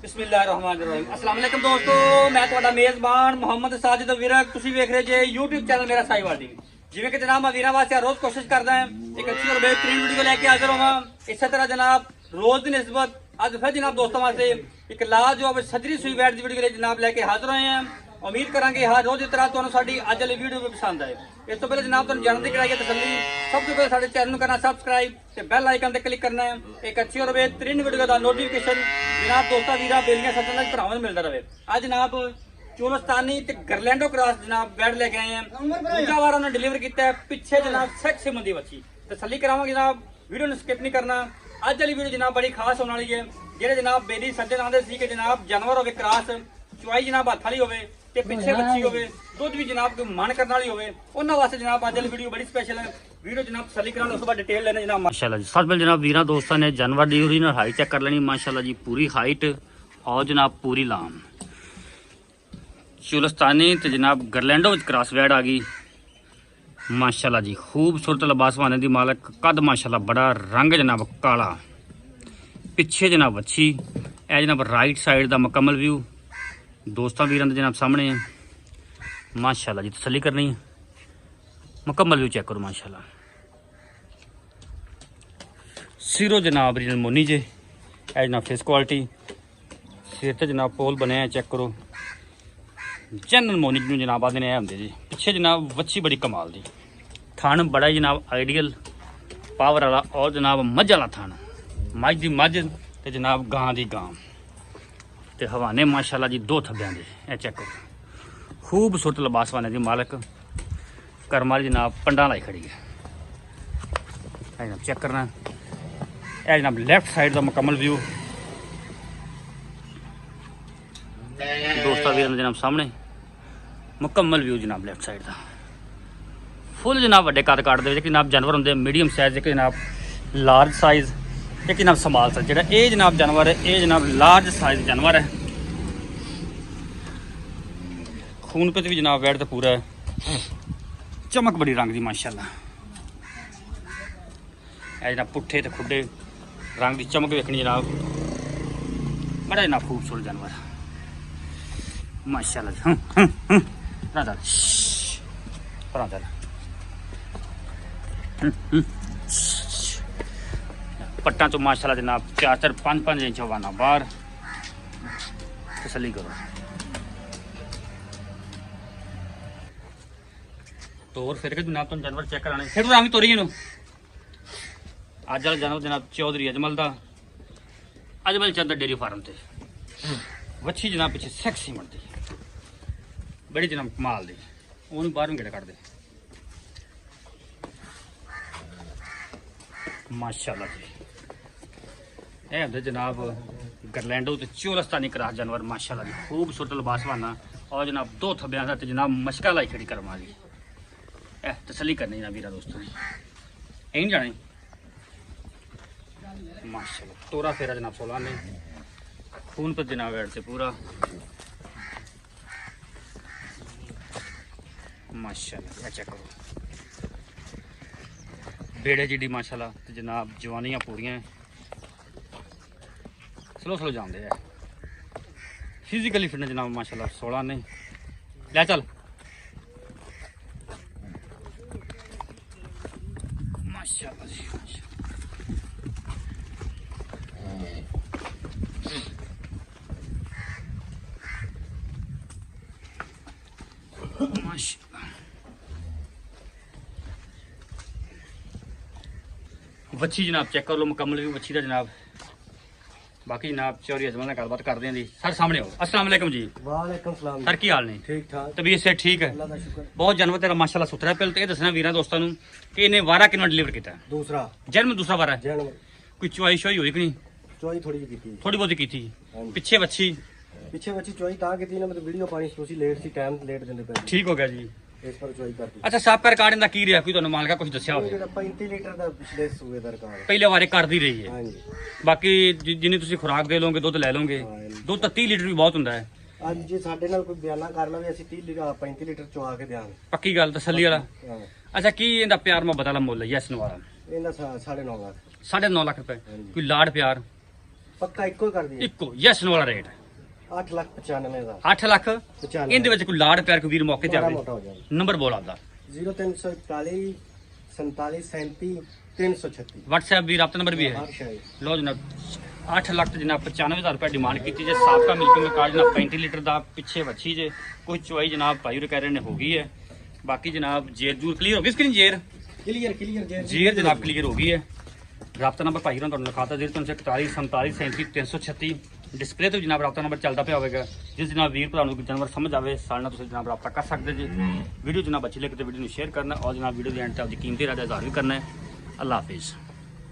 ਬਿਸਮਿਲ੍ਲਾਹਿਰਰਹਿਮਾਨਿਰਰਹੀਮ। अस्सलाम वालेकुम दोस्तों, मैं ਤੁਹਾਡਾ ਮੇਜ਼ਬਾਨ ਮੁਹੰਮਦ ਸਾजिद ਵਿਰਕ। ਤੁਸੀਂ ਵੇਖ ਰਹੇ ਜੇ YouTube ਚੈਨਲ ਮੇਰਾ ਸਾਈਵਾਲ ਟੀਵੀ। ਜਿਵੇਂ ਕਿ ਜਨਾਬ ਮੈਂ ਵੀਰਾਂ ਵਾਸਤੇ ਰੋਜ਼ ਕੋਸ਼ਿਸ਼ ਕਰਦਾ ਹਾਂ ਇੱਕ ਅੱਛੀ ਔਰ ਬਿਹਤਰੀਨ ਵੀਡੀਓ ਲੈ ਕੇ ਹਾਜ਼ਰ ਹੋਵਾਂ। ਇਸੇ ਤਰ੍ਹਾਂ ਜਨਾਬ ਰੋਜ਼ ਦੀ ਨਿਸਬਤ ਅੱਜ ਫਿਰ ਜਨਾਬ ਦੋਸਤਾਂ ਵਾਸਤੇ ਇੱਕ ਲਾਜਵਾਬ ਸਜਰੀ ਸੂਈ ਵੈਟ ਦੀ ਵੀਡੀਓ ਲੈ ਜਨਾਬ ਲੈ ਕੇ ਹਾਜ਼ਰ ਹੋਏ ਹਾਂ। ਉਮੀਦ ਕਰਾਂਗੇ ਹਰ ਰੋਜ਼ ਦੀ ਤਰ੍ਹਾਂ ਤੁਹਾਨੂੰ ਸਾਡੀ ਅੱਜ ਵਾਲੀ ਵੀਡੀਓ ਵੀ ਪਸੰਦ ਆਏ। ਇਸ ਤੋਂ ਪਹਿਲੇ ਜਨਾਬ ਤੁਹਾਨੂੰ ਜਾਣਨ ਦੀ ਕਰਾਈਏ ਤਸੱਲੀ, ਸਭ ਤੋਂ ਪਹਿਲੇ ਸਾਡੇ ਚੈਨਲ ਨੂੰ ਕਰਨਾ ਸਬਸਕ੍ਰਾਈਬ ਤੇ ਬੈਲ ਆਈਕਨ ਤੇ ਕਲਿੱਕ ਕਰਨਾ ਹੈ। ਇੱਕ ਅੱਛੀ ਔਰ ਬਿਹਤਰੀਨ ਵੀਡੀਓ ਦਾ ਨੋਟੀਫਿਕੇਸ਼ਨ ਜਨਾਬ ਦੋਸਤਾਂ ਵੀਰਾਂ ਬੇਲੀਆਂ ਸੱਜਣਾਂ ਦੇ ਭਰਾਵਾਂ ਨੂੰ ਮਿਲਦਾ ਰਹੇ। ਅੱਜ ਜਨਾਬ ਚੋਲਸਤਾਨੀ ਤੇ ਗਰਲੈਂਡੋ ਕ੍ਰਾਸ ਜਨਾਬ ਬੈਡ ਲੈ ਕੇ ਆਏ हैं। ਦੂਜਾ ਵਾਰ ਉਹਨੇ ਡਿਲੀਵਰ ਕੀਤਾ ਹੈ। ਪਿੱਛੇ ਜਨਾਬ ਸੈਕਸੀ ਮੰਦੀ ਬੱਚੀ ਤਸੱਲੀ ਕਰਾਵਾਂਗੇ ਜਨਾਬ। ਵੀਡੀਓ ਨੂੰ ਸਕਿਪ ਨਹੀਂ ਕਰਨਾ। ਅੱਜ ਵਾਲੀ ਵੀਡੀਓ ਜਨਾਬ ਬੜੀ ਖਾਸ ਹੋਣ ਵਾਲੀ ਹੈ। ਜਿਹੜੇ ਜਨਾਬ ਬੇਲੀ ਸੱਜਣ ਆਉਂਦੇ ਸੀ ਕਿ ਜਨਾਬ ਜਾਨਵਰ ਹੋਵੇ ਕ੍ਰਾਸ ਚੁਆਈ ਜਨਾਬ ਹੱਥ ਵਾਲੀ ਹੋਵੇ ਤੇ ਪਿੱਛੇ ਬੱਚੀ ਹੋਵੇ, ਦੁੱਧ ਵੀ ਜਨਾਬ ਕੋਈ ਮਨ ਕਰਨ ਵਾਲੀ ਹੋਵੇ, ਉਹਨਾਂ ਵਾਸਤੇ ਜਨਾਬ ਅੱਜ ਵਾਲੀ ਵੀਡੀਓ ਬੜੀ ਸਪੈਸ਼ਲ ਹੈ। ਵੀਡੀਓ ਜਨਾਬ ਤਸੱਲੀ ਕਰਾਉਣ ਉਸ ਤੋਂ ਬਾਅਦ ਡਿਟੇਲ ਲੈਣੇ ਜਨਾਬ। माशाल्लाह जी सब जनाब वीरा दोस्तों ने जानवर दी ओरिजिनल हाइट चेक कर लेनी माशाल्लाह जी। पूरी हाइट और जनाब पूरी लाम चुलस्तानी ते जनाब गरलैंडो विच क्रॉस वैड आ गई माशाल्लाह जी। खूबसूरत लिबास वाने दी मालक, कद माशाल्लाह बड़ा, रंग जनाब काला, पिछे जनाब अच्छी ए जनाब राइट साइड दा मुकम्मल व्यू दोस्तों वीरां दे जनाब सामने है माशाल्लाह जी। तसल्ली करनी है, मुकम्मल व्यू चेक करो माशाल्लाह। सिरो जनाब ओरिजिनल मोनी जे ए जनाब फेस क्वालिटी, सिर ते जनाब पोल बने चेक करो। जनरल मोनी जिन्होंने जनाब आदि ने होंगे जी। पिछे जनाब वच्छी बड़ी कमाल दी, थान बड़ा जनाब आइडियल पावर वाला और जनाब मझ वाला थान, मझ दी मझ ते जनाब गां दी गां ते हवाने माशाल्लाह जी दो थब्बियां दे ए चेक करो। खूबसूरत लिबास वाने दी मालक करमाली जनाब पंडा लाई खड़ी है जनाब चेक करना। ਇਹ ਜਨਾਬ ਲੈਫਟ ਸਾਈਡ ਦਾ ਮੁਕੰਮਲ ਵਿਊ ਦੋਸਤਾਂ ਵੀਰਾਂ ਦੇ ਜਨਾਬ ਸਾਹਮਣੇ ਮੁਕੰਮਲ ਵਿਊ ਜਨਾਬ ਲੈਫਟ ਸਾਈਡ ਦਾ। ਫੁੱਲ ਜਨਾਬ ਵੱਡੇ ਕੱਦ ਕਾਟ ਦੇ ਵਿੱਚ ਜਨਾਬ ਜਾਨਵਰ ਹੁੰਦੇ ਮੀਡੀਅਮ ਸਾਈਜ਼ ਇੱਕ ਜਨਾਬ ਲਾਰਜ ਸਾਈਜ਼ ਇੱਕ ਜਨਾਬ ਸਮਾਲ ਸਾਈਜ਼। ਜਿਹੜਾ ਇਹ ਜਨਾਬ ਜਾਨਵਰ ਹੈ ਇਹ ਜਨਾਬ ਲਾਰਜ ਸਾਈਜ਼ ਜਾਨਵਰ ਹੈ। ਖੂਨ ਪਤ ਵੀ ਜਨਾਬ ਵੈੜ ਤੇ ਪੂਰਾ ਹੈ, ਚਮਕ ਬੜੀ ਰੰਗ ਦੀ ਮਾਸ਼ਾਅੱਲਾ। ਇਹ ਜਨਾਬ ਪੁੱਠੇ ਤੇ ਖੁੱਡੇ रंग की चमक वेखनी जनाब, बड़ा जनाब खूबसूरत जानवर माशाल्लाह पट्टा चो माशाल्लाह जनाब 4-4 5-5 इंच हवाना बाहर। तसल्ली करो। तोर फिर के जनाब तुम जानवर चेक कराने फिर रामी तोरी नु अज वाला जानवर जनाब चौधरी अजमल का अजमल चंद डेयरी फार्म से वच्छी जनाब पिछे सैक्सी बनती बड़ी जनाब कमाल दी। उन्होंने बाहरों गेड़ा कट दे माशाल्लाह जी। यह होंगे जनाब गरलैंडो ते चोलस्तानी क्रॉस जानवर माशाल्लाह जी। खूबसूरत लिबास वाना और जनाब दो थब्बियां दा ते जनाब मशका लाई खड़ी करवा ली। तसल्ली करनी जनाब वीरा दोस्तों यही नहीं जानी माशाल्लाह। तोरा फेरा जनाब 16 ने खून पर जनाब वेड़ से पूरा माशाल्लाह। चेक करो बेड़े जी माशाल्लाह ते जनाब जवानियां पूरियां स्लो स्लो जाते हैं। फिजिकली फिटनेस जनाब माशाल्लाह 16 ने ले चल माशाल्लाह जी वच्छी जनाब चेक कर लो मुकम्मल भी वच्छी का जनाब। बाकी जनाब चौधरी अजमल ने गलबात करते हैं जी। सर सामने हो। अस्सलाम वालेकुम जी। वालेकुम सलाम सर की हाल ने? ठीक ठाक तबीयत से ठीक है? अल्लाह दा शुक्र। बहुत जानवर तेरा माशाल्लाह सुथरा पिल ते दसना वीरां दोस्तां नूं कि इन्हें वारा कितना डिलीवर किया? दूसरा जन्म दूसरा वारा है। जन्म कोई चुआई शुआई हुई कि नहीं? चोई थोड़ी जी की थोड़ी बहुत की थी। हाँ जी। पिछे बच्ची पिछे बच्ची चोई ता की ना मतलब वीडियो पानी तुसी लेट सी टाइम लेट देंदे पे ठीक हो गया जी। इस पर चोई करती अच्छा साफ कर कार्ड की रहा कोई ਤੁਹਾਨੂੰ ਮਾਲਕਾ ਕੁਝ ਦੱਸਿਆ ਹੋਵੇ? जेड़ा 35 लीटर दा पिछले सूए दा रिकॉर्ड ਪਹਿਲੇ ਵਾਰੇ ਕਰਦੀ ਰਹੀ ਹੈ। हां जी। ਬਾਕੀ ਜਿੰਨੀ ਤੁਸੀਂ ਖੁਰਾਕ ਦੇ ਲਓਗੇ ਦੁੱਧ ਲੈ ਲਓਗੇ। ਦੁੱਧ ਤਾਂ 30 ਲੀਟਰ ਵੀ ਬਹੁਤ ਹੁੰਦਾ ਹੈ। ਅੱਜ ਜੇ ਸਾਡੇ ਨਾਲ ਕੋਈ ਬਿਆਨਾ ਕਰਨਾ ਵੀ ਅਸੀਂ 30 ਲੀਟਰ 35 ਲੀਟਰ ਚਵਾ ਕੇ ਦਿਆਂਗੇ। ਪੱਕੀ ਗੱਲ ਤਸੱਲੀ ਵਾਲਾ। ਹਾਂ ਅੱਛਾ ਕੀ ਇਹਦਾ ਪਿਆਰ ਮੁਹੱਬਤ ਵਾਲਾ ਮੁੱਲ ਹੈ ਯੈਸ ਨੂੰ ਵਾਲਾ? ਇਹਦਾ 9.5 ਲੱਖ 9.5 ਲੱਖ ਰੁਪਏ। ਕੋਈ ਲਾੜ ਪਿਆਰ ਪੱਕਾ ਇੱਕੋ ਹੀ ਕਰ ਦਈਏ। ਇੱਕੋ ਯੈਸ ਨੋ ਵਾਲਾ ਰੇਟ 8,95,000 8 ਲੱਖ 95 ਇਹਦੇ ਵਿੱਚ ਕੋਈ ਲਾੜ ਪਿਆਰ ਕੋਈ ਵੀਰ ਮੌਕੇ ਤੇ ਮਾੜਾ ਆਵੇ ਮੋਟਾ ਹੋ ਜਾਵੇ। ਨੰਬਰ ਬੋਲ ਆਪਦਾ 0341 47 37 336 WhatsApp ਵੀ ਰਾਬਤਾ ਨੰਬਰ ਵੀ ਹੈ। ਹਰ ਸ਼ਾਇ ਲੋ ਜਨਾਬ 8 ਲੱਖ ਤੇ ਜਨਾਬ 95,000 ਰੁਪਏ ਡਿਮਾਂਡ ਕੀਤੀ ਜੇ ਸਾਬਕਾ ਮਿਲਕਿੰਗ ਕਾਰਡ ਜਨਾਬ 35 ਲੀਟਰ ਦਾ ਪਿੱਛੇ ਵੱਛੀ ਜੇ ਕੋਈ ਚੁਆਈ ਜਨਾਬ ਭਾਈ ਕਹਿ ਰਹੇ ਨੇ ਹੋ ਗਈ ਹੈ। ਬਾਕੀ ਜਨਾਬ ਜੇਰ ਜੂਰ ਕਲੀਅਰ ਹੋ ਗਈ ਸਕਰੀਨ ਜੇਰ ਕਲੀਅਰ ਜੇਰ ਜਨਾਬ ਕਲੀਅਰ ਹੋ ਗਈ ਹੈ। ਰਾਬਤਾ ਨੰਬਰ ਭਾਈ ਤੁਹਾਨੂੰ ਲਿਖਾਤਾ 0341 47 37 336 ਡਿਸਪਲੇ ਤੋਂ ਜਨਾਬ ਰਾਬਤਾ ਨੰਬਰ ਚੱਲਦਾ ਪਿਆ ਹੋਵੇਗਾ। ਜਿਸ ਜਨਾਬ ਵੀਰ ਭਰਾ ਨੂੰ ਕੋਈ ਜਾਨਵਰ ਸਮਝ ਆਵੇ ਸਾਡੇ ਨਾਲ ਤੁਸੀਂ ਜਨਾਬ ਰਾਬਤਾ ਕਰ ਸਕਦੇ ਜੀ। ਵੀਡੀਓ ਜਨਾਬ ਅੱਛੀ ਲੱਗੇ ਤਾਂ ਵੀਡੀਓ ਨੂੰ ਸ਼ੇਅਰ ਕਰਨਾ ਔਰ ਜਨਾਬ ਵੀਡੀਓ ਦੇ ਐਂਡ ਤੇ ਆਪਦੀ ਕੀਮਤੀ ਰਾਏ ਦਾ ਇਜ਼ਹਾਰ ਵੀ ਕਰਨਾ ਹੈ। ਅੱਲਾਹ ਹਾਫਿਜ਼।